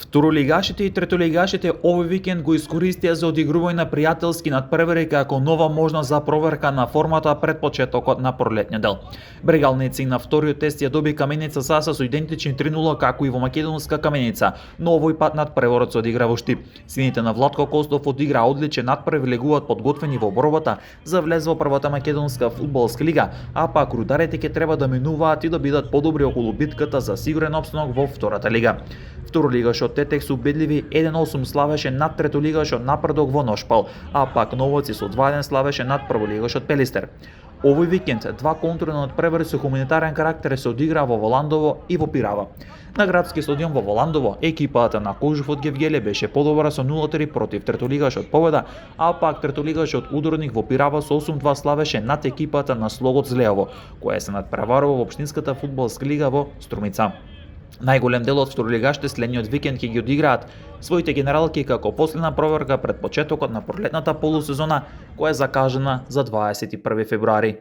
Второлигашите и третолигашите овој викенд го искористија за одигрување на пријателски надпревари како нова можност за проверка на формата пред почетокот на пролетниот дел. Брегалници на вториот тест ја доби Каменица Саса со идентични 3:0 како и во македонска Каменица, но овој пат надпреварот се одигра во Штип. Сините на Владко Костов одигра одличен надпрев и легуваат подготвени во борбата за влез во првата македонска фудбалска лига, а пак рударите ќе треба да минуваат и да бидат подобри околу битката за сигурен опстанок во втората лига. Второлигашот Тетекс убедливи 1:8 славеше над третолигашот Напредок во Ношпал, а пак Новоци со 2:1 славеше над прволигашот Пелистер. Овој викенд два контурни надпревари со хуманитарен карактер се одигра во Воландово и во Пирава. На градски стадион во Воландово екипата на Кожуф од Гевгеле беше подобра со 0:3 против третолигашот Победа, а пак третолигашот Ударник во Пирава со 8:2 славеше над екипата на Слогот Злеово, која се надпреварува во општинската фудбалска лига во Струмица. Најголем дел од второлигашите следниот викенд ќе ги одиграат своите генералки како последна проверка пред почетокот на пролетната полусезона, која е закажана за 21 февруари.